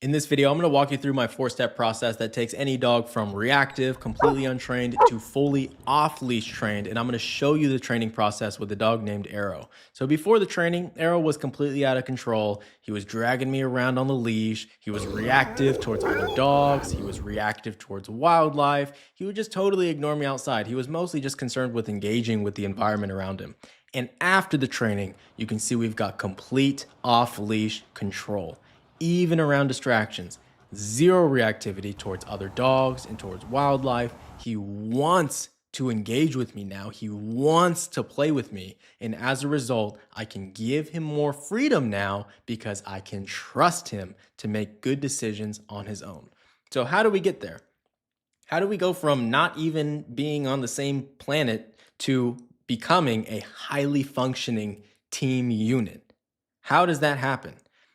In this video, I'm going to walk you through my 4-step process that takes any dog from reactive, completely untrained, to fully off-leash trained, and I'm going to show you the training process with a dog named Arrow. So before the training, Arrow was completely out of control. He was dragging me around on the leash. He was reactive towards other dogs. He was reactive towards wildlife. He would just totally ignore me outside. He was mostly just concerned with engaging with the environment around him. And after the training, you can see we've got complete off-leash control. Even around distractions, zero reactivity towards other dogs and towards wildlife. He wants to engage with me now. He wants to play with me. And as a result, I can give him more freedom now because I can trust him to make good decisions on his own. So how do we get there? How do we go from not even being on the same planet to becoming a highly functioning team unit? How does that happen?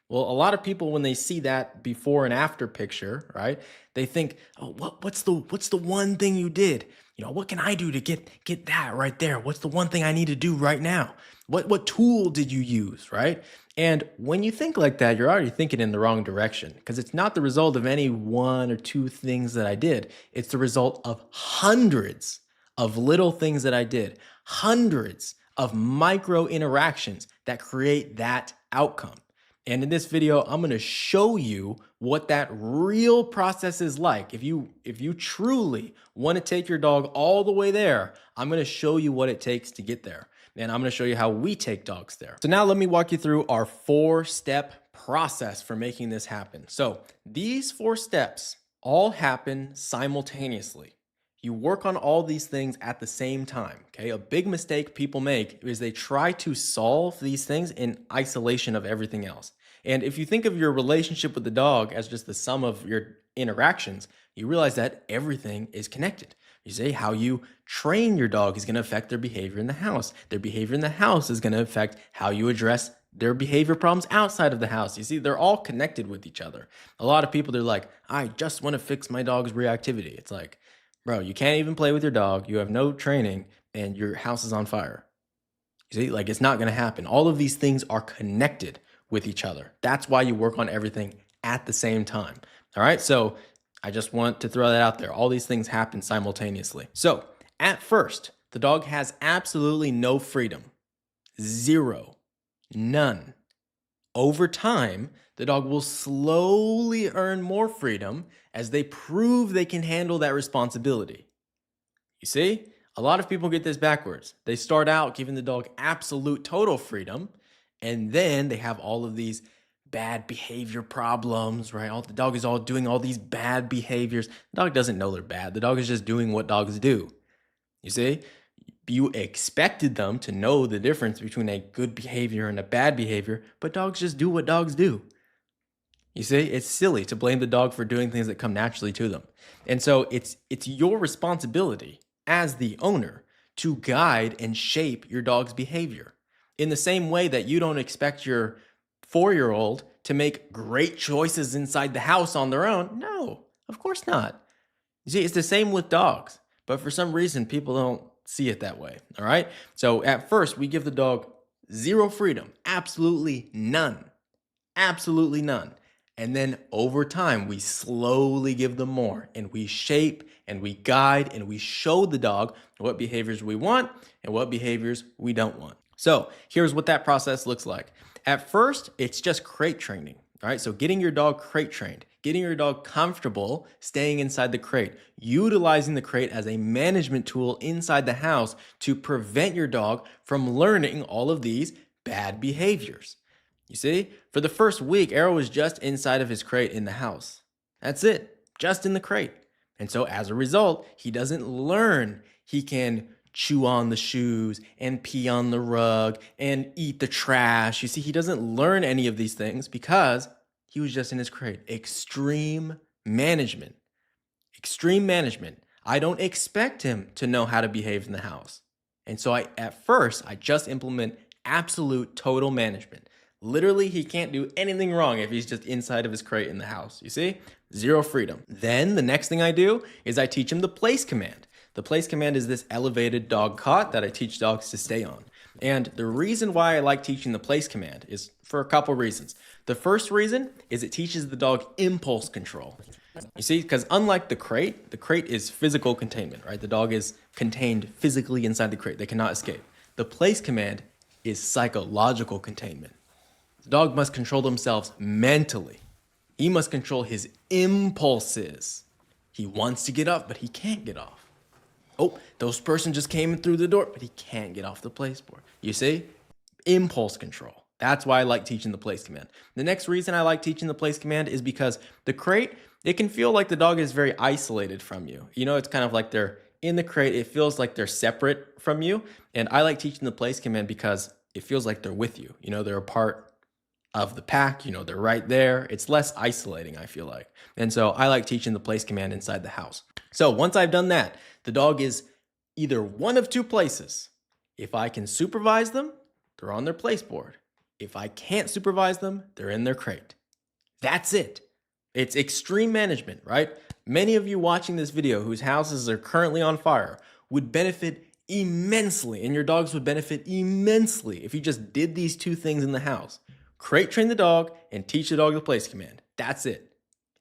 Well, a lot of people, when they see that before and after picture, right, they think, oh, what's the one thing you did? You know, what can I do to get that right there? What's the one thing I need to do right now? What tool did you use, right? And when you think like that, you're already thinking in the wrong direction, because it's not the result of any one or two things that I did. It's the result of hundreds of little things that I did, hundreds of micro interactions that create that outcome. And in this video, I'm going to show you what that real process is like. If you truly want to take your dog all the way there, I'm going to show you what it takes to get there. And I'm going to show you how we take dogs there. So now let me walk you through our 4-step process for making this happen. So these 4 steps all happen simultaneously. You work on all these things at the same time, okay? A big mistake people make is they try to solve these things in isolation of everything else. And if you think of your relationship with the dog as just the sum of your interactions, you realize that everything is connected. You say how you train your dog is going to affect their behavior in the house. Their behavior in the house is going to affect how you address their behavior problems outside of the house. You see, they're all connected with each other. A lot of people, they're like, I just want to fix my dog's reactivity. It's like, bro, you can't even play with your dog. You have no training and your house is on fire. You see, like, it's not going to happen. All of these things are connected with each other. That's why you work on everything at the same time. All right. So I just want to throw that out there. All these things happen simultaneously. So at first, the dog has absolutely no freedom. Zero. None. Over time, the dog will slowly earn more freedom as they prove they can handle that responsibility. You see, a lot of people get this backwards. They start out giving the dog absolute total freedom, and then they have all of these bad behavior problems, right? The dog is all doing all these bad behaviors. The dog doesn't know they're bad. The dog is just doing what dogs do. You see? You expected them to know the difference between a good behavior and a bad behavior, but dogs just do what dogs do. You see, it's silly to blame the dog for doing things that come naturally to them. And so it's your responsibility as the owner to guide and shape your dog's behavior. In the same way that you don't expect your 4-year-old to make great choices inside the house on their own. No, of course not. You see, it's the same with dogs, but for some reason, people don't see it that way. All right. So at first, we give the dog zero freedom, absolutely none, absolutely none. And then over time, we slowly give them more, and we shape and we guide and we show the dog what behaviors we want and what behaviors we don't want. So here's what that process looks like. At first, it's just crate training. All right. So getting your dog crate trained, getting your dog comfortable staying inside the crate, utilizing the crate as a management tool inside the house to prevent your dog from learning all of these bad behaviors. You see, for the first week, Arrow was just inside of his crate in the house. That's it, just in the crate. And so as a result, he doesn't learn he can chew on the shoes and pee on the rug and eat the trash. You see, he doesn't learn any of these things because he was just in his crate. Extreme management. Extreme management. I don't expect him to know how to behave in the house. And so at first, I just implement absolute total management. Literally, he can't do anything wrong if he's just inside of his crate in the house. You see? Zero freedom. Then the next thing I do is I teach him the place command. The place command is this elevated dog cot that I teach dogs to stay on. And the reason why I like teaching the place command is for a couple reasons. The first reason is it teaches the dog impulse control. You see, because unlike the crate is physical containment, right? The dog is contained physically inside the crate. They cannot escape. The place command is psychological containment. The dog must control themselves mentally. He must control his impulses. He wants to get up, but he can't get off. Oh, those person just came in through the door, but he can't get off the place board. You see? Impulse control. That's why I like teaching the place command. The next reason I like teaching the place command is because the crate, it can feel like the dog is very isolated from you. You know, it's kind of like they're in the crate. It feels like they're separate from you. And I like teaching the place command because it feels like they're with you. You know, they're a part of the pack. You know, they're right there. It's less isolating, I feel like. And so I like teaching the place command inside the house. So once I've done that, the dog is either one of two places. If I can supervise them, they're on their place board. If I can't supervise them, they're in their crate. That's it. It's extreme management, right? Many of you watching this video whose houses are currently on fire would benefit immensely, and your dogs would benefit immensely if you just did these two things in the house. Crate train the dog and teach the dog the place command. That's it.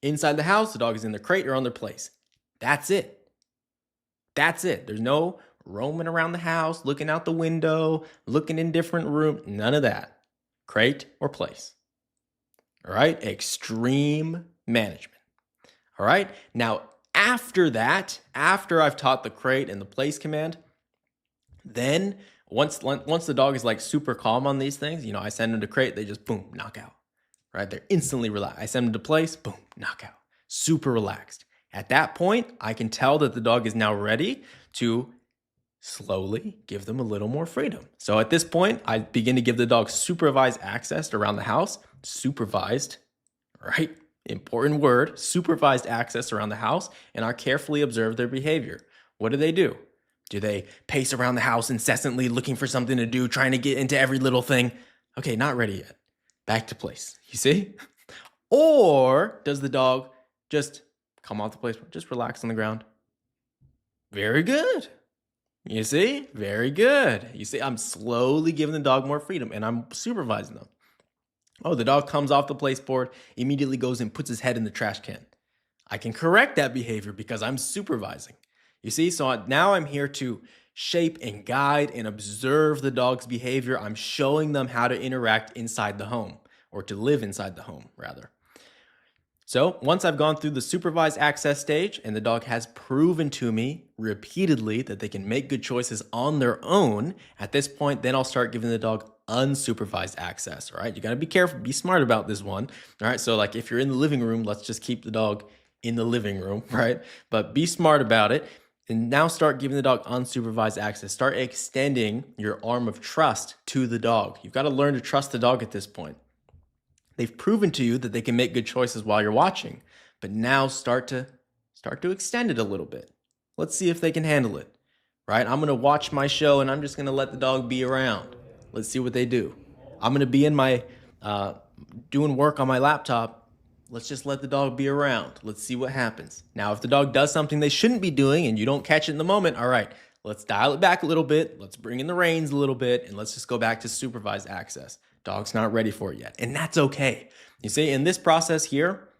Inside the house, the dog is in their crate or on their place. That's it. That's it. There's no roaming around the house, looking out the window, looking in different rooms. None of that. Crate or place. All right? Extreme management. All right? Now, after that, after I've taught the crate and the place command, then once the dog is like super calm on these things, you know, I send them to crate, they just boom, knock out. Right? They're instantly relaxed. I send them to place, boom, knock out. Super relaxed. At that point, I can tell that the dog is now ready to slowly give them a little more freedom. So at this point, I begin to give the dog supervised access around the house. Supervised, right? Important word, supervised access around the house, and I carefully observe their behavior. What do? Do they pace around the house incessantly looking for something to do, trying to get into every little thing? Okay, not ready yet. Back to place, you see? Or does the dog just come off the place, just relax on the ground? Very good. You see? Very good. You see, I'm slowly giving the dog more freedom and I'm supervising them. Oh, the dog comes off the place board, immediately goes and puts his head in the trash can. I can correct that behavior because I'm supervising. You see? So now I'm here to shape and guide and observe the dog's behavior. I'm showing them how to interact inside the home, or to live inside the home, rather. So once I've gone through the supervised access stage and the dog has proven to me repeatedly that they can make good choices on their own, at this point, then I'll start giving the dog unsupervised access, all right? You gotta be careful, be smart about this one, all right? So like if you're in the living room, let's just keep the dog in the living room, right? But be smart about it. And now start giving the dog unsupervised access. Start extending your arm of trust to the dog. You've got to learn to trust the dog at this point. They've proven to you that they can make good choices while you're watching, but now start to extend it a little bit. Let's see if they can handle it, right? I'm going to watch my show and I'm just going to let the dog be around. Let's see what they do. I'm going to be in my, doing work on my laptop. Let's just let the dog be around. Let's see what happens. Now, if the dog does something they shouldn't be doing and you don't catch it in the moment, all right, let's dial it back a little bit. Let's bring in the reins a little bit and let's just go back to supervised access. Dog's not ready for it yet. And that's okay. You see, in this process here,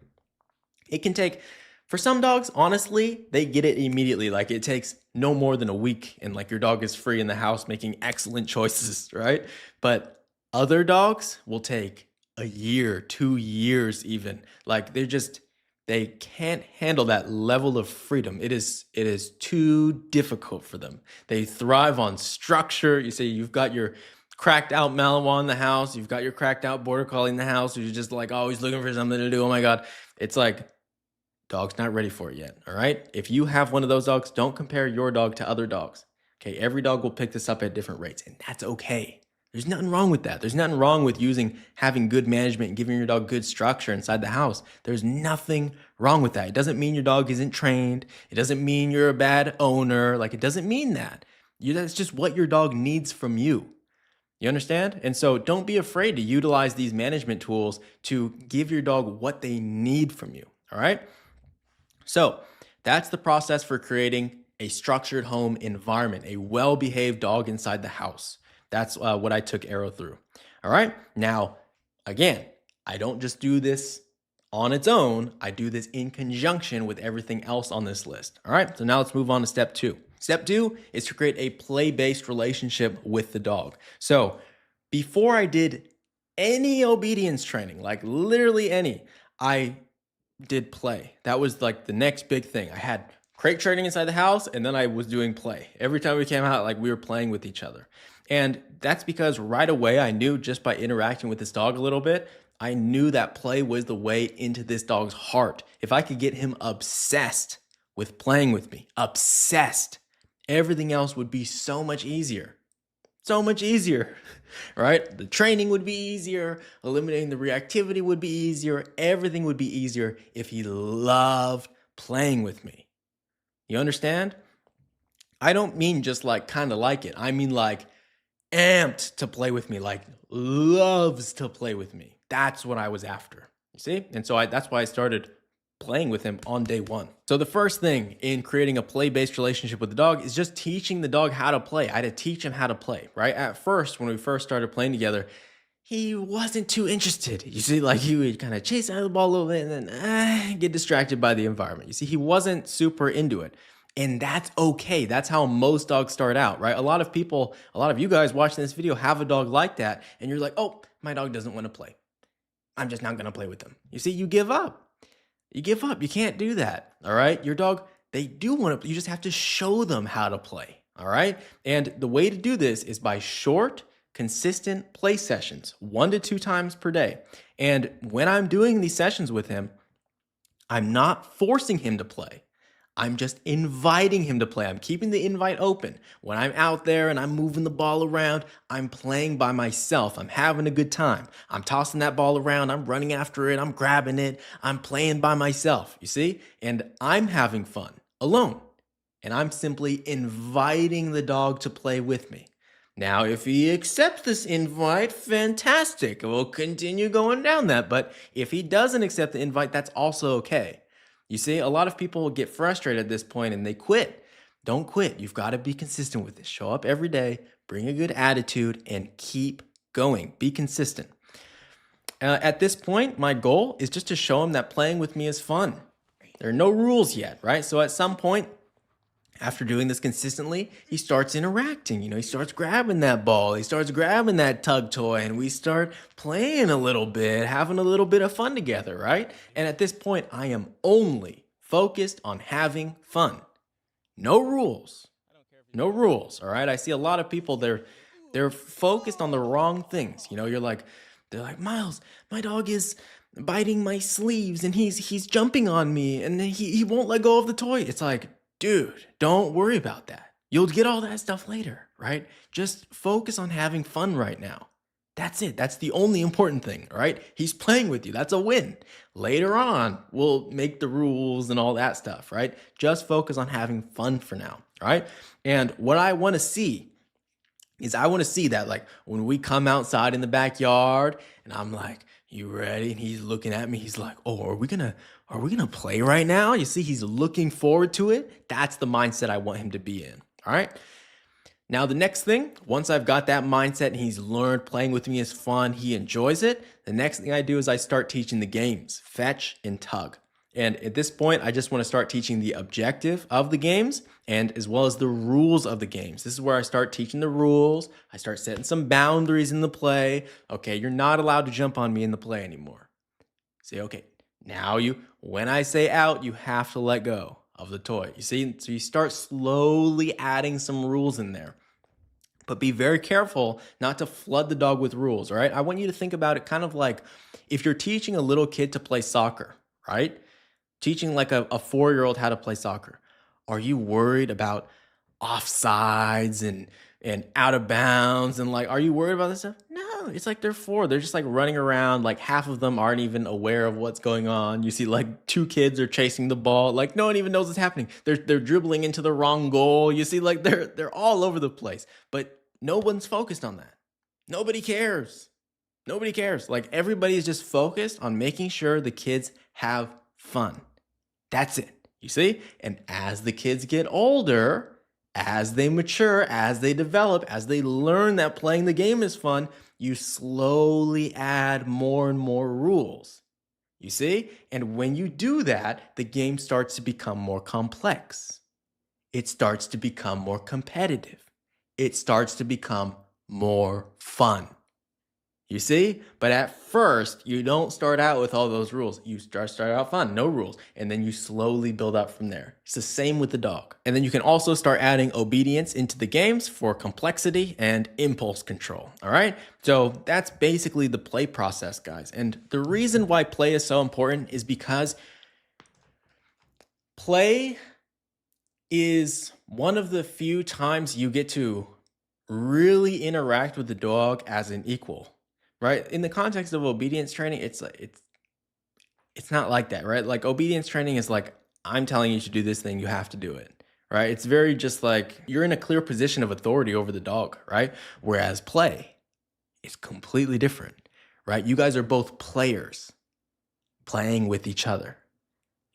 it can take, for some dogs, honestly, they get it immediately. Like it takes no more than a week and like your dog is free in the house making excellent choices, right? But other dogs will take a year, 2 years even. Like they can't handle that level of freedom. It is too difficult for them. They thrive on structure. You say you've got your cracked out Malinois in the house, you've got your cracked out Border Collie in the house, you're just like always looking for something to do. Oh my God. It's like, dog's not ready for it yet. All right. If you have one of those dogs, don't compare your dog to other dogs. Okay. Every dog will pick this up at different rates and that's okay. There's nothing wrong with that. There's nothing wrong with having good management and giving your dog good structure inside the house. There's nothing wrong with that. It doesn't mean your dog isn't trained. It doesn't mean you're a bad owner. Like it doesn't mean that. That's just what your dog needs from you. You understand? And so don't be afraid to utilize these management tools to give your dog what they need from you. All right. So that's the process for creating a structured home environment, a well-behaved dog inside the house. That's what I took Arrow through. All right. Now, again, I don't just do this on its own. I do this in conjunction with everything else on this list. All right. So now let's move on to step 2. Step 2 is to create a play-based relationship with the dog. So before I did any obedience training, like literally any, I did play. That was like the next big thing. I had crate training inside the house, and then I was doing play. Every time we came out, like we were playing with each other. And that's because right away I knew, just by interacting with this dog a little bit, I knew that play was the way into this dog's heart. If I could get him obsessed with playing with me, obsessed, everything else would be so much easier. So much easier, right? The training would be easier, eliminating the reactivity would be easier, everything would be easier if he loved playing with me. You understand? I don't mean just like kind of like it. I mean like amped to play with me, like loves to play with me. That's what I was after, you see? And so that's why I started playing with him on day 1. So the first thing in creating a play-based relationship with the dog is just teaching the dog how to play. I had to teach him how to play, right? At first, when we first started playing together, he wasn't too interested. You see, like he would kind of chase out of the ball a little bit and then get distracted by the environment. You see, he wasn't super into it. And that's okay. That's how most dogs start out, right? A lot of people, a lot of you guys watching this video have a dog like that. And you're like, oh, my dog doesn't want to play. I'm just not going to play with them. You see, you give up. You give up. You can't do that. All right. Your dog, they do want to, you just have to show them how to play. All right. And the way to do this is by short, consistent play sessions, 1 to 2 times per day. And when I'm doing these sessions with him, I'm not forcing him to play. I'm just inviting him to play. I'm keeping the invite open. When I'm out there and I'm moving the ball around, I'm playing by myself. I'm having a good time. I'm tossing that ball around. I'm running after it. I'm grabbing it. I'm playing by myself, you see? And I'm having fun alone. And I'm simply inviting the dog to play with me. Now, if he accepts this invite, fantastic. We'll continue going down that. But if he doesn't accept the invite, that's also okay. You see, a lot of people get frustrated at this point and they quit. Don't quit. You've got to be consistent with this. Show up every day, bring a good attitude, and keep going. Be consistent. At this point, my goal is just to show him that playing with me is fun. There are no rules yet, right? So at some point, after doing this consistently, he starts interacting. He starts grabbing that ball. He starts grabbing that tug toy, and we start playing a little bit, having a little bit of fun together, right? And at this point, I am only focused on having fun. No rules. No rules, all right? I see a lot of people, they're focused on the wrong things. They're like, Miles, my dog is biting my sleeves, and he's jumping on me, and he won't let go of the toy. It's like, dude, don't worry about that. You'll get all that stuff later, right? Just focus on having fun right now. That's it. That's the only important thing, all right? He's playing with you. That's a win. Later on, we'll make the rules and all that stuff, right? Just focus on having fun for now, all right? And what I want to see is I want to see that, like, when we come outside in the backyard and I'm like, you ready? And he's looking at me. He's like, oh, are we gonna play right now? You see, he's looking forward to it. That's the mindset I want him to be in. All right. Now, the next thing, once I've got that mindset and he's learned playing with me is fun, he enjoys it, the next thing I do is I start teaching the games, fetch and tug. And at this point, I just want to start teaching the objective of the games and as well as the rules of the games. This is where I start teaching the rules. I start setting some boundaries in the play. Okay, you're not allowed to jump on me in the play anymore. Say, okay, now when I say out, you have to let go of the toy. You see, so you start slowly adding some rules in there. But be very careful not to flood the dog with rules, all right? I want you to think about it kind of like if you're teaching a little kid to play soccer, right? Teaching like a 4-year-old how to play soccer. Are you worried about offsides and out of bounds and like, are you worried about this stuff? No, it's like they're 4. They're just like running around. Like half of them aren't even aware of what's going on. You see like 2 kids are chasing the ball. Like no one even knows what's happening. They're dribbling into the wrong goal. You see like they're all over the place, but no one's focused on that. Nobody cares. Nobody cares. Like everybody is just focused on making sure the kids have fun. That's it. You see? And as the kids get older, As they mature, as they develop, as they learn that playing the game is fun, you slowly add more and more rules. You see? And when you do that, the game starts to become more complex. It starts to become more competitive. It starts to become more fun. You see? But at first, you don't start out with all those rules. You start out fun, no rules. And then you slowly build up from there. It's the same with the dog. And then you can also start adding obedience into the games for complexity and impulse control. All right? So that's basically the play process, guys. And the reason why play is so important is because play is one of the few times you get to really interact with the dog as an equal. Right? In the context of obedience training, it's not like that, right? Like obedience training is like, I'm telling you to do this thing, you have to do it, right? It's very just like you're in a clear position of authority over the dog, right? Whereas play is completely different, right? You guys are both players playing with each other.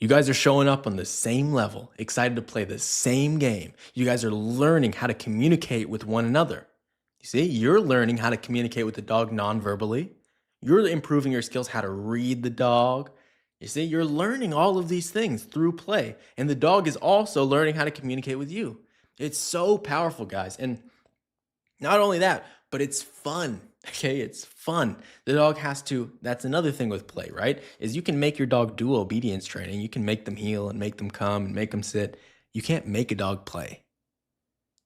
You guys are showing up on the same level, excited to play the same game. You guys are learning how to communicate with one another. You see, you're learning how to communicate with the dog non-verbally. You're improving your skills how to read the dog. You see, you're learning all of these things through play. And the dog is also learning how to communicate with you. It's so powerful, guys. And not only that, but it's fun. Okay, it's fun. The dog has to, that's another thing with play, right? Is you can make your dog do obedience training. You can make them heel and make them come and make them sit. You can't make a dog play.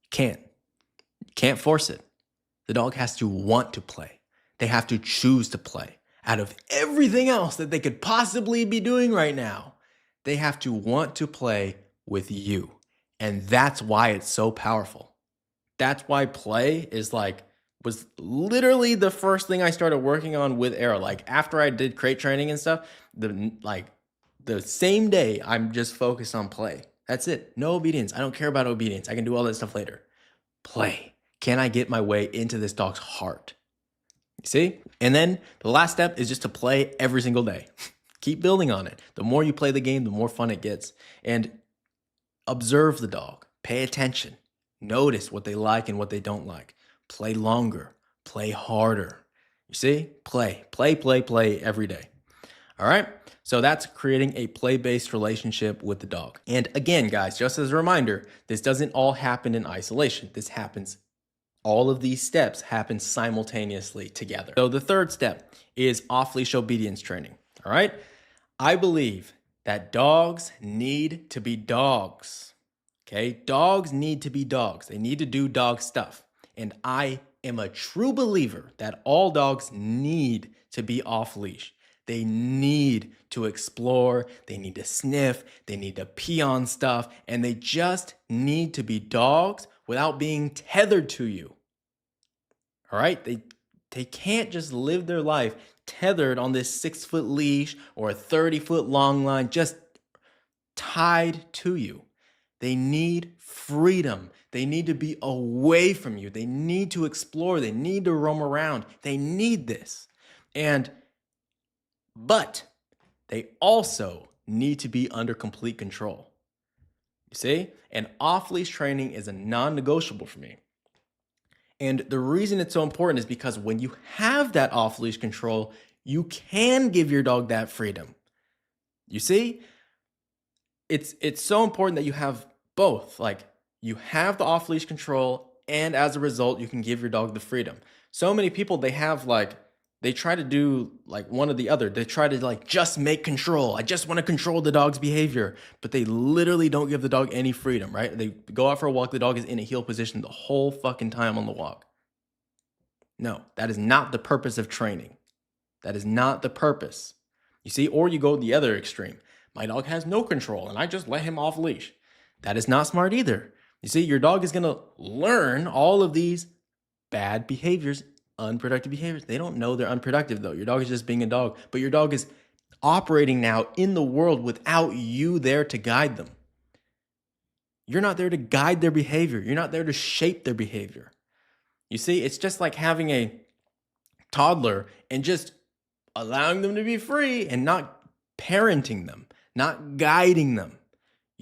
You can't. You can't force it. The dog has to want to play. They have to choose to play. Out of everything else that they could possibly be doing right now, they have to want to play with you. And that's why it's so powerful. That's why play was literally the first thing I started working on with Arrow. Like after I did crate training and stuff, the same day I'm just focused on play. That's it. No obedience. I don't care about obedience. I can do all that stuff later. Play. Can I get my way into this dog's heart? You see? And then the last step is just to play every single day. Keep building on it. The more you play the game, the more fun it gets. And observe the dog. Pay attention. Notice what they like and what they don't like. Play longer. Play harder. You see? Play every day. All right? So that's creating a play-based relationship with the dog. And again, guys, just as a reminder, this doesn't all happen in isolation. All of these steps happen simultaneously together. So the third step is off-leash obedience training. All right? I believe that dogs need to be dogs. Okay? Dogs need to be dogs. They need to do dog stuff. And I am a true believer that all dogs need to be off-leash. They need to explore, they need to sniff, they need to pee on stuff, and they just need to be dogs without being tethered to you. All right? They can't just live their life tethered on this 6-foot leash or a 30-foot long line, just tied to you. They need freedom. They need to be away from you. They need to explore. They need to roam around. They need this. But they also need to be under complete control. You see? And off-leash training is a non-negotiable for me. And the reason it's so important is because when you have that off-leash control, you can give your dog that freedom. You see? It's so important that you have both. Like, you have the off-leash control, and as a result, you can give your dog the freedom. So many people, they try to do like one or the other. They try to like just make control. I just want to control the dog's behavior, but they literally don't give the dog any freedom, right? They go out for a walk. The dog is in a heel position the whole fucking time on the walk. No, that is not the purpose of training. That is not the purpose. You see, or you go the other extreme. My dog has no control and I just let him off leash. That is not smart either. You see, your dog is going to learn all of these bad behaviors, unproductive behaviors. They don't know they're unproductive though. Your dog is just being a dog, but your dog is operating now in the world without you there to guide them. You're not there to guide their behavior. You're not there to shape their behavior. You see, it's just like having a toddler and just allowing them to be free and not parenting them, not guiding them.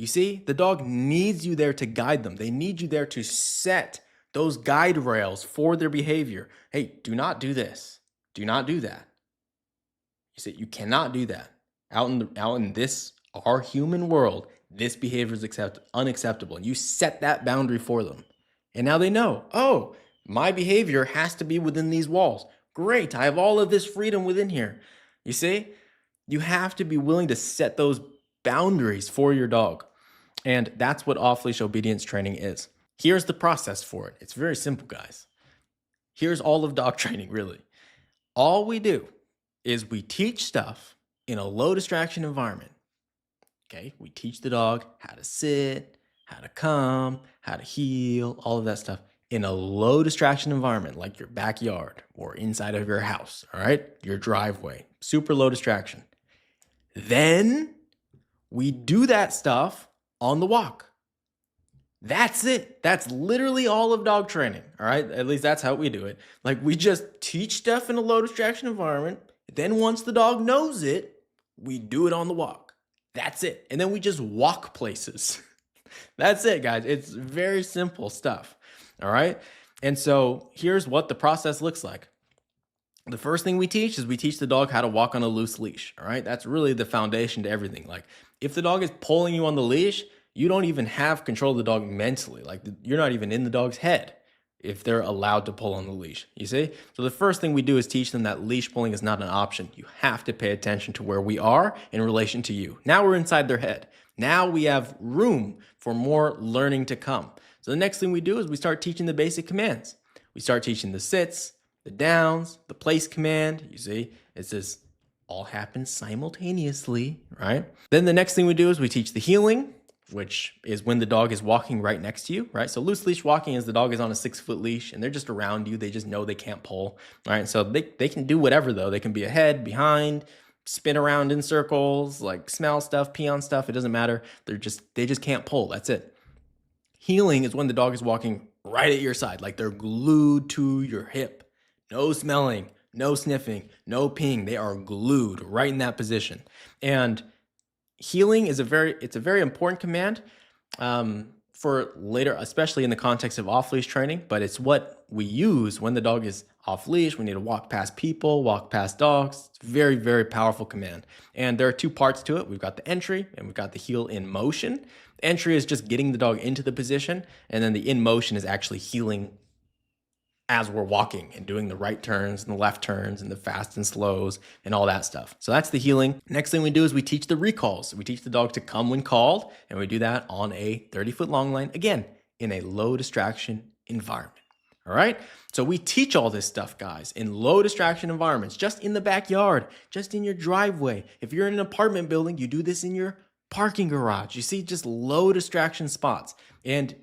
You see, the dog needs you there to guide them. They need you there to set those guide rails for their behavior. Hey, do not do this. Do not do that. You see, you cannot do that. Out in this, our human world, this behavior is unacceptable. And you set that boundary for them. And now they know, oh, my behavior has to be within these walls. Great, I have all of this freedom within here. You see, you have to be willing to set those boundaries for your dog. And that's what off-leash obedience training is. Here's the process for it. It's very simple, guys. Here's all of dog training, really. All we do is we teach stuff in a low distraction environment. Okay, we teach the dog how to sit, how to come, how to heel, all of that stuff in a low distraction environment like your backyard or inside of your house, all right? Your driveway, super low distraction. Then we do that stuff on the walk. That's it. That's literally all of dog training, all right? At least that's how we do it. Like we just teach stuff in a low distraction environment. Then once the dog knows it, we do it on the walk. That's it. And then we just walk places. That's it, guys. It's very simple stuff, all right? And so here's what the process looks like. The first thing we teach is we teach the dog how to walk on a loose leash, all right? That's really the foundation to everything. Like if the dog is pulling you on the leash, you don't even have control of the dog mentally. Like you're not even in the dog's head if they're allowed to pull on the leash, you see? So the first thing we do is teach them that leash pulling is not an option. You have to pay attention to where we are in relation to you. Now we're inside their head. Now we have room for more learning to come. So the next thing we do is we start teaching the basic commands. We start teaching the sits, the downs, the place command. You see, it's just all happens simultaneously, right? Then the next thing we do is we teach the heeling, which is when the dog is walking right next to you, right? So loose leash walking is the dog is on a 6-foot leash and they're just around you. They just know they can't pull, right? So they can do whatever though. They can be ahead, behind, spin around in circles, like smell stuff, pee on stuff. It doesn't matter. They just can't pull. That's it. Heeling is when the dog is walking right at your side, like they're glued to your hip. No smelling, no sniffing, no peeing. They are glued right in that position. And heeling is a very important command for later, especially in the context of off-leash training, but it's what we use when the dog is off-leash. We need to walk past people, walk past dogs. It's a very, very powerful command. And there are two parts to it. We've got the entry and we've got the heel in motion. The entry is just getting the dog into the position, and then the in motion is actually heeling as we're walking and doing the right turns and the left turns and the fast and slows and all that stuff. So that's the heeling. Next thing we do is we teach the recalls. We teach the dog to come when called, and we do that on a 30-foot long line, again, in a low distraction environment. All right? So we teach all this stuff, guys, in low distraction environments, just in the backyard, just in your driveway. If you're in an apartment building, you do this in your parking garage. You see, just low distraction spots. And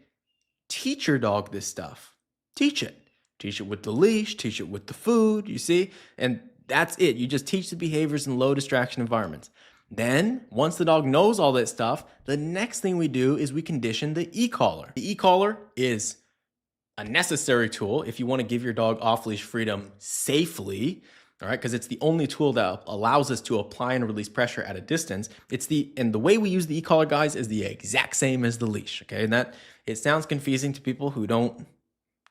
teach your dog this stuff. Teach it. Teach it with the leash, teach it with the food, you see? And that's it. You just teach the behaviors in low distraction environments. Then, once the dog knows all that stuff, the next thing we do is we condition the e-collar. The e-collar is a necessary tool if you want to give your dog off-leash freedom safely, all right? Because it's the only tool that allows us to apply and release pressure at a distance. And the way we use the e-collar, guys, is the exact same as the leash, okay? And that, it sounds confusing to people who don't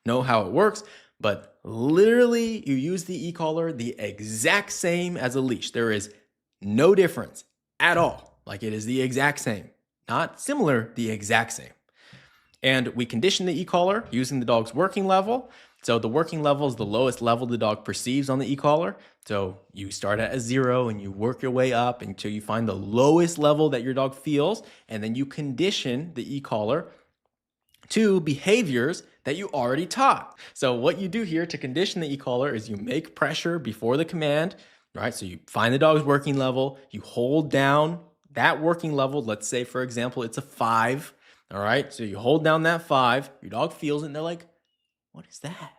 know how it works, but literally you use the e-collar the exact same as a leash. There is no difference at all. Like it is the exact same, not similar, the exact same. And we condition the e-collar using the dog's working level. So the working level is the lowest level the dog perceives on the e-collar. So you start at a 0 and you work your way up until you find the lowest level that your dog feels. And then you condition the e-collar to behaviors that you already taught. So what you do here to condition the e-collar is you make pressure before the command, right? So you find the dog's working level, you hold down that working level. Let's say, for example, it's a 5, all right? So you hold down that 5, your dog feels it, and they're like, what is that?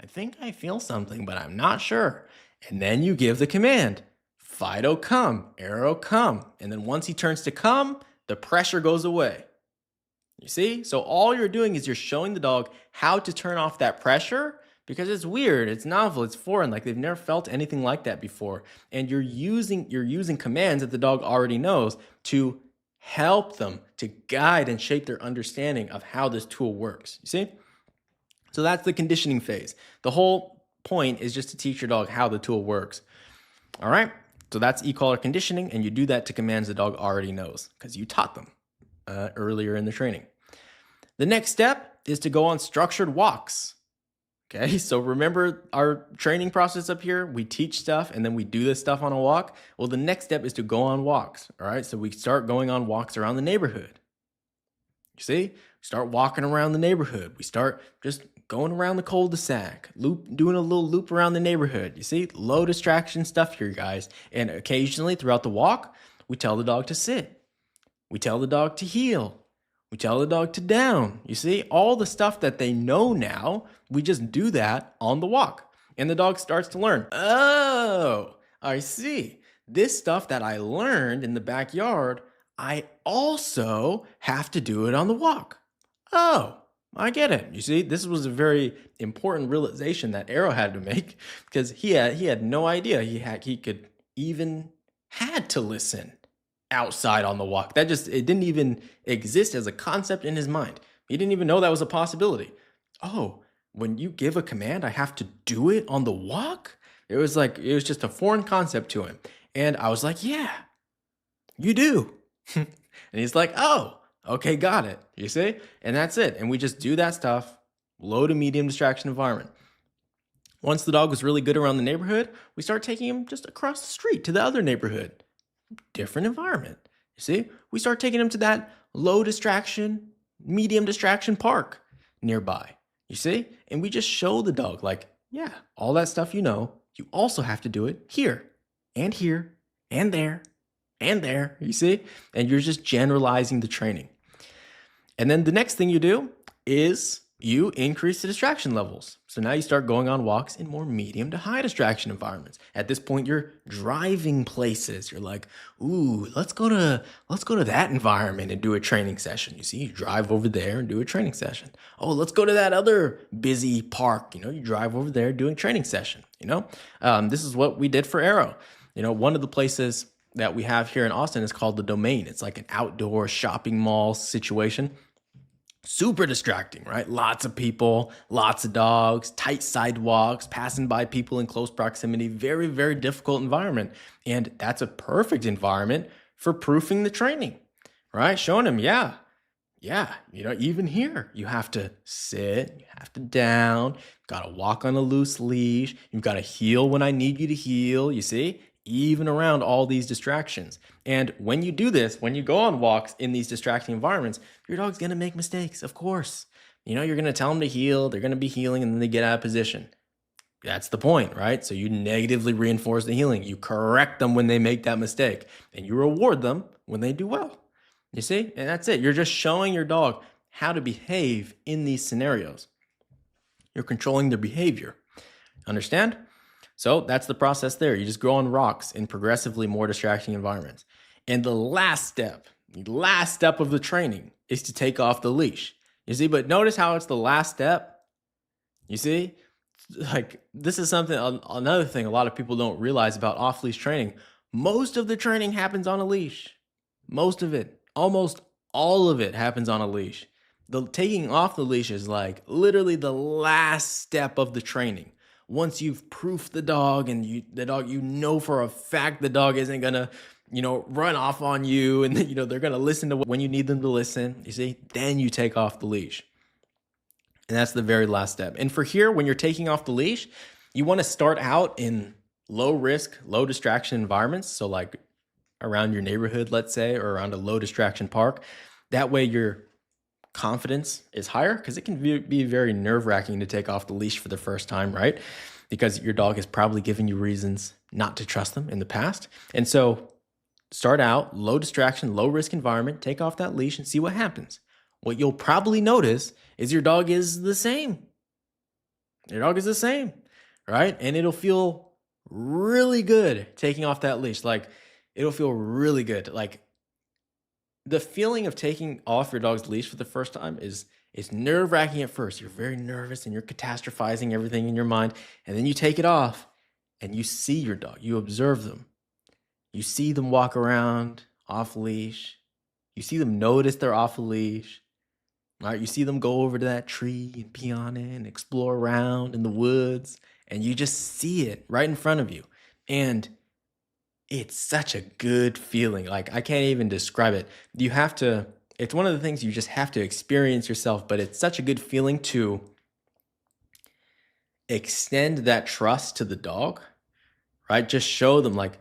I think I feel something, but I'm not sure. And then you give the command, Fido come, Arrow come. And then once he turns to come, the pressure goes away. You see? So all you're doing is you're showing the dog how to turn off that pressure, because it's weird, it's novel, it's foreign, like they've never felt anything like that before. And you're using commands that the dog already knows to help them, to guide and shape their understanding of how this tool works. You see? So that's the conditioning phase. The whole point is just to teach your dog how the tool works. All right? So that's e-collar conditioning, and you do that to commands the dog already knows because you taught them earlier in the training. The next step is to go on structured walks. Okay, so remember our training process up here? We teach stuff and then we do this stuff on a walk. Well, the next step is to go on walks. All right, so we start going on walks around the neighborhood. You see, start walking around the neighborhood. We start just going around the cul-de-sac, doing a little loop around the neighborhood. You see, low distraction stuff here, guys. And occasionally throughout the walk, we tell the dog to sit. We tell the dog to heel. We tell the dog to down. You see, all the stuff that they know now, we just do that on the walk. And the dog starts to learn. Oh, I see. This stuff that I learned in the backyard, I also have to do it on the walk. Oh, I get it. You see, this was a very important realization that Arrow had to make because he had no idea he could even had to listen outside on the walk. It didn't even exist as a concept in his mind. He didn't even know that was a possibility. Oh, when you give a command, I have to do it on the walk? It was just a foreign concept to him. And I was like, yeah, you do. And he's like, oh, okay, got it. You see? And that's it. And we just do that stuff, low to medium distraction environment. Once the dog was really good around the neighborhood, we start taking him just across the street to the other neighborhood. Different environment. You see, we start taking them to that low distraction, medium distraction park nearby. You see, and we just show the dog like, yeah, all that stuff you know, you also have to do it here and there and there. You see, and you're just generalizing the training. And then the next thing you do is you increase the distraction levels. So now you start going on walks in more medium to high distraction environments. At this point, you're driving places. You're like, ooh, let's go to that environment and do a training session. You see, you drive over there and do a training session. Oh, let's go to that other busy park. You drive over there doing training session. This is what we did for Arrow. One of the places that we have here in Austin is called the Domain. It's like an outdoor shopping mall situation. Super distracting, right? Lots of people, lots of dogs, tight sidewalks, passing by people in close proximity. Very, very difficult environment. And that's a perfect environment for proofing the training, right? Showing them, yeah, even here, you have to sit, you have to down, got to walk on a loose leash, you've got to heel when I need you to heel, you see? Even around all these distractions. And when you do this, when you go on walks in these distracting environments, your dog's going to make mistakes, of course. You're going to tell them to heel, they're going to be heeling, and then they get out of position. That's the point, right? So you negatively reinforce the heeling. You correct them when they make that mistake, and you reward them when they do well. You see? And that's it. You're just showing your dog how to behave in these scenarios. You're controlling their behavior. Understand? So that's the process there. You just go on rocks in progressively more distracting environments. And the last step of the training is to take off the leash. You see, but notice how it's the last step. You see, this is another thing a lot of people don't realize about off-leash training. Most of the training happens on a leash. Most of it, almost all of it happens on a leash. The taking off the leash is like literally the last step of the training. Once you've proofed the dog and the dog, for a fact the dog isn't gonna, run off on you and they're gonna listen to when you need them to listen, you see, then you take off the leash. And that's the very last step. And for here, when you're taking off the leash, you wanna start out in low risk, low distraction environments. So like around your neighborhood, let's say, or around a low distraction park. That way your confidence is higher because it can be very nerve-wracking to take off the leash for the first time, right? Because your dog has probably given you reasons not to trust them in the past. And so start out low distraction, low risk environment, take off that leash and see what happens. What you'll probably notice is your dog is the same. Your dog is the same, right? And it'll feel really good taking off that leash. Like it'll feel really good. Like the feeling of taking off your dog's leash for the first time is nerve-wracking at first. You're very nervous and you're catastrophizing everything in your mind. And then you take it off and you see your dog. You observe them. You see them walk around off leash. You see them notice they're off a leash. All right, you see them go over to that tree and pee on it and explore around in the woods, and you just see it right in front of you. And it's such a good feeling. Like, I can't even describe it. You have to, it's one of the things you just have to experience yourself, but it's such a good feeling to extend that trust to the dog, right? Just show them, like,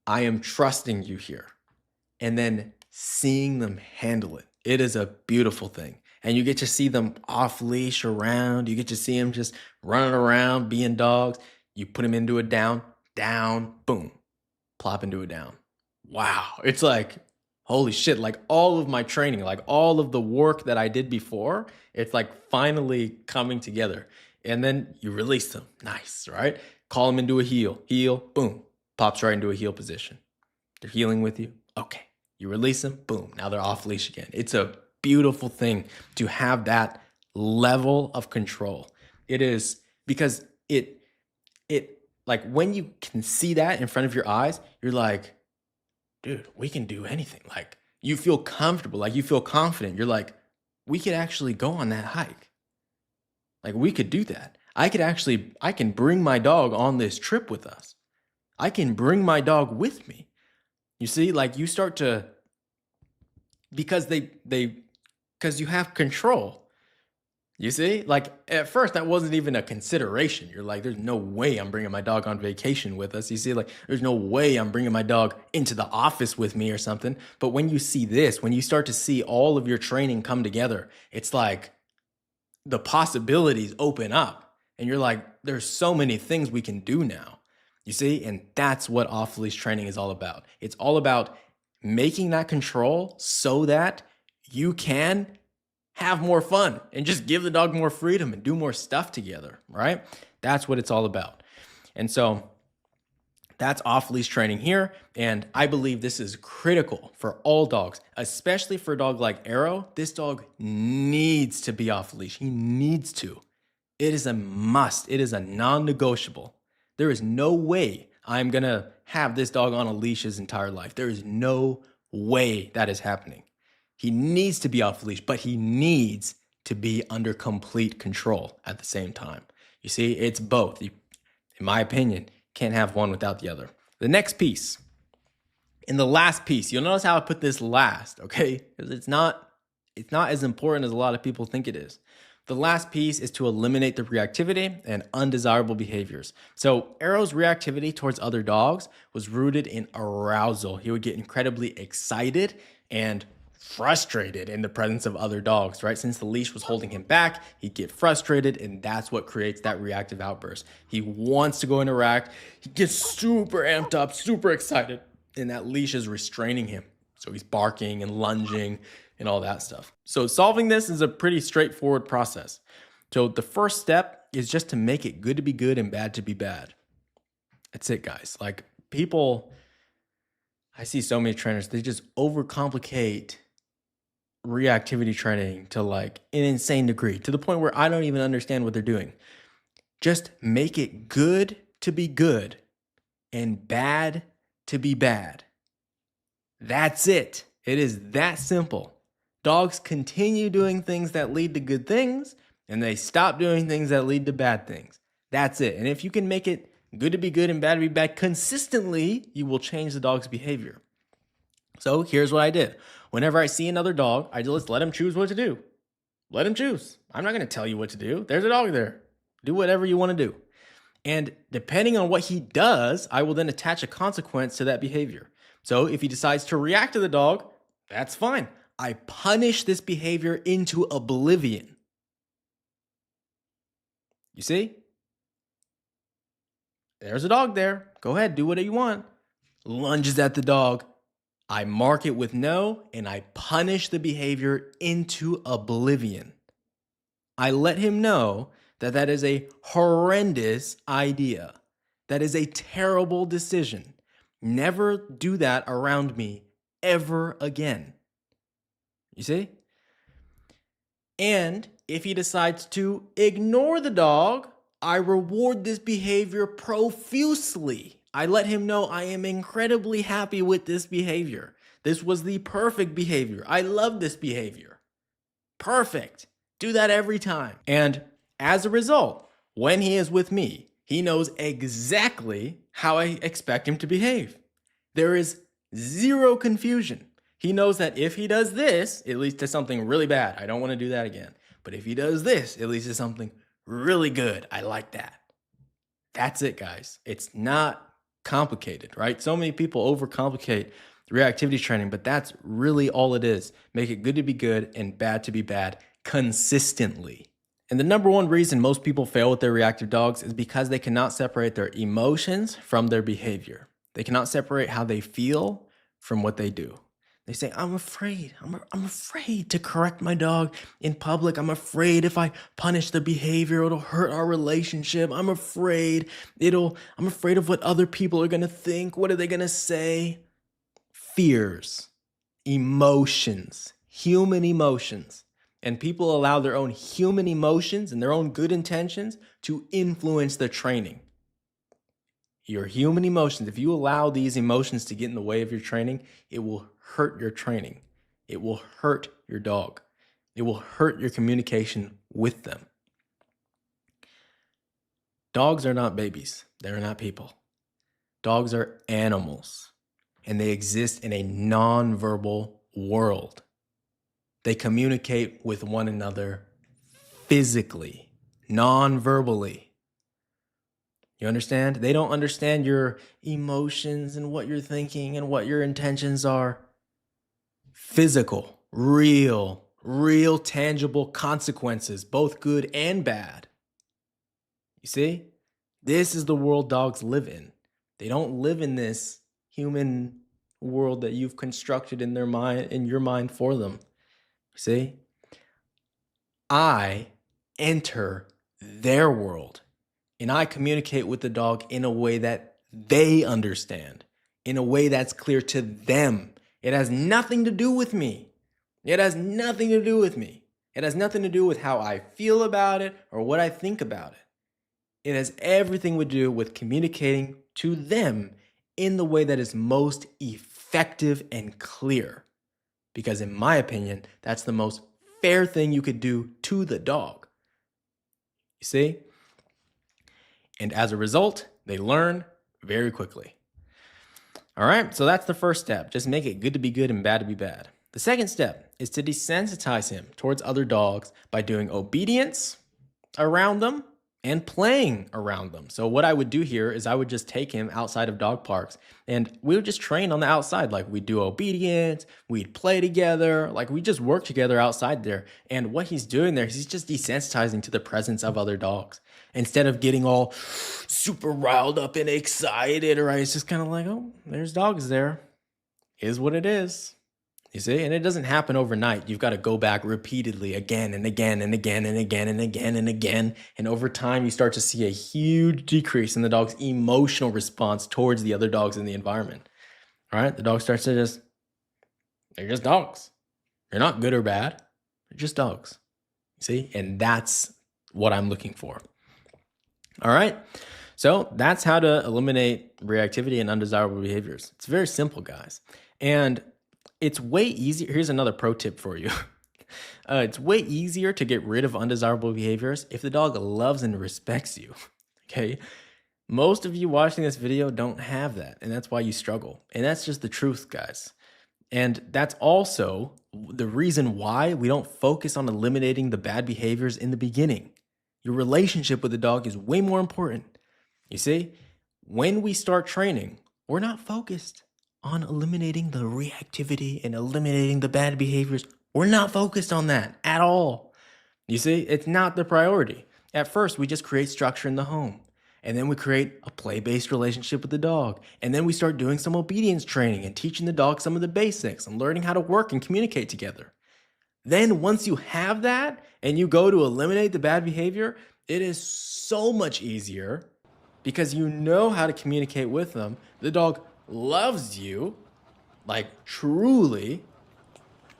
I am trusting you here. And then seeing them handle it. It is a beautiful thing. And you get to see them off leash around. You get to see them just running around, being dogs. You put them into a down, boom, plop into a down. Wow. It's like, holy shit. Like, all of my training, like all of the work that I did before, it's like finally coming together. And then you release them. Nice, right? Call them into a heel, boom, pops right into a heel position. They're healing with you. Okay. You release them, boom, now they're off leash again. It's a beautiful thing to have that level of control. It is, because it like, when you can see that in front of your eyes, you're like, dude, we can do anything. Like, you feel comfortable, like you feel confident. You're like, we could actually go on that hike. Like, we could do that. I can bring my dog on this trip with us. I can bring my dog with me. You see, like, you start to, because because you have control. You see, like, at first that wasn't even a consideration. You're like, there's no way I'm bringing my dog on vacation with us. You see, like, there's no way I'm bringing my dog into the office with me or something. But when you see this, when you start to see all of your training come together, it's like the possibilities open up, and you're like, there's so many things we can do now. You see, and that's what off-leash training is all about. It's all about making that control so that you can have more fun and just give the dog more freedom and do more stuff together, right? That's what it's all about. And so that's off-leash training here. And I believe this is critical for all dogs, especially for a dog like Arrow. This dog needs to be off-leash. He needs to. It is a must. It is a non-negotiable. There is no way I'm going to have this dog on a leash his entire life. There is no way that is happening. He needs to be off leash, but he needs to be under complete control at the same time. You see, it's both. In my opinion, can't have one without the other. The next piece, in the last piece, you'll notice how I put this last, okay? Because it's not as important as a lot of people think it is. The last piece is to eliminate the reactivity and undesirable behaviors. So Arrow's reactivity towards other dogs was rooted in arousal. He would get incredibly excited and frustrated in the presence of other dogs, right? Since the leash was holding him back, he'd get frustrated, and that's what creates that reactive outburst. He wants to go interact. He gets super amped up, super excited, and that leash is restraining him. So he's barking and lunging and all that stuff. So solving this is a pretty straightforward process. So the first step is just to make it good to be good and bad to be bad. That's it, guys. Like, people, I see so many trainers, they just overcomplicate reactivity training to like an insane degree, to the point where I don't even understand what they're doing. Just make it good to be good and bad to be bad. That's it. It is that simple. Dogs continue doing things that lead to good things, and they stop doing things that lead to bad things. That's it. And if you can make it good to be good and bad to be bad consistently, you will change the dog's behavior. So here's what I did. Whenever I see another dog, I just let him choose what to do. Let him choose. I'm not going to tell you what to do. There's a dog there. Do whatever you want to do. And depending on what he does, I will then attach a consequence to that behavior. So if he decides to react to the dog, that's fine. I punish this behavior into oblivion. You see? There's a dog there. Go ahead, do whatever you want. Lunges at the dog. I mark it with no, and I punish the behavior into oblivion. I let him know that that is a horrendous idea. That is a terrible decision. Never do that around me ever again. You see? And if he decides to ignore the dog, I reward this behavior profusely. I let him know I am incredibly happy with this behavior, This was the perfect behavior. I love this behavior. Perfect. Do that every time. And as a result, when he is with me, he knows exactly how I expect him to behave. There is zero confusion. He knows that if he does this, it leads to something really bad. I don't want to do that again. But if he does this, it leads to something really good. I like that. That's it, guys. It's not complicated, right? So many people overcomplicate reactivity training, but that's really all it is. Make it good to be good and bad to be bad consistently. And the number one reason most people fail with their reactive dogs is because they cannot separate their emotions from their behavior. They cannot separate how they feel from what they do. They say, I'm afraid. I'm afraid to correct my dog in public. I'm afraid if I punish the behavior, it'll hurt our relationship. I'm afraid of what other people are going to think. What are they going to say? Fears, emotions, human emotions. And people allow their own human emotions and their own good intentions to influence the training. Your human emotions, if you allow these emotions to get in the way of your training, it will hurt your training. It will hurt your dog. It will hurt your communication with them. Dogs are not babies. They're not people. Dogs are animals, and they exist in a nonverbal world. They communicate with one another physically, non-verbally. You understand? They don't understand your emotions and what you're thinking and what your intentions are. Physical, real, tangible consequences, both good and bad. You see? This is the world dogs live in. They don't live in this human world that you've constructed in their mind, in your mind for them. See? I enter their world and I communicate with the dog in a way that they understand, in a way that's clear to them. It has nothing to do with me. It has nothing to do with me. It has nothing to do with how I feel about it or what I think about it. It has everything to do with communicating to them in the way that is most effective and clear. Because in my opinion, that's the most fair thing you could do to the dog. You see? And as a result, they learn very quickly. All right, so that's the first step. Just make it good to be good and bad to be bad. The second step is to desensitize him towards other dogs by doing obedience around them and playing around them. So what I would do here is I would just take him outside of dog parks and we would just train on the outside. Like we'd do obedience, we'd play together, like we just work together outside there. And what he's doing there is he's just desensitizing to the presence of other dogs. Instead of getting all super riled up and excited, right? It's just kind of like, oh, there's dogs there. Is what it is. You see? And it doesn't happen overnight. You've got to go back repeatedly again and again and again and again and again and again. And over time, you start to see a huge decrease in the dog's emotional response towards the other dogs in the environment. All right? The dog starts to they're just dogs. They're not good or bad. They're just dogs. See? And that's what I'm looking for. All right. So that's how to eliminate reactivity and undesirable behaviors. It's very simple, guys. And it's way easier. Here's another pro tip for you. It's way easier to get rid of undesirable behaviors if the dog loves and respects you. Okay. Most of you watching this video don't have that. And that's why you struggle. And that's just the truth, guys. And that's also the reason why we don't focus on eliminating the bad behaviors in the beginning. Your relationship with the dog is way more important. You see, when we start training, we're not focused on eliminating the reactivity and eliminating the bad behaviors. We're not focused on that at all. You see, it's not the priority. At first, we just create structure in the home. And then we create a play-based relationship with the dog. And then we start doing some obedience training and teaching the dog some of the basics and learning how to work and communicate together. Then once you have that and you go to eliminate the bad behavior, it is so much easier because you know how to communicate with them. The dog loves you, like truly.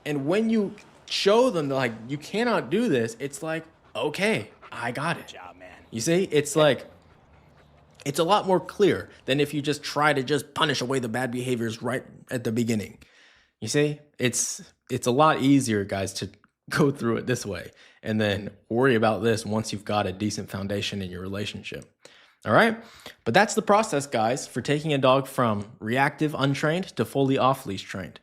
And when you show them like, you cannot do this, it's like, okay, I got it. Good job, man. You see, it's like, it's a lot more clear than if you just try to just punish away the bad behaviors right at the beginning. You see, it's a lot easier, guys, to go through it this way and then worry about this once you've got a decent foundation in your relationship. All right. But that's the process, guys, for taking a dog from reactive untrained to fully off leash trained.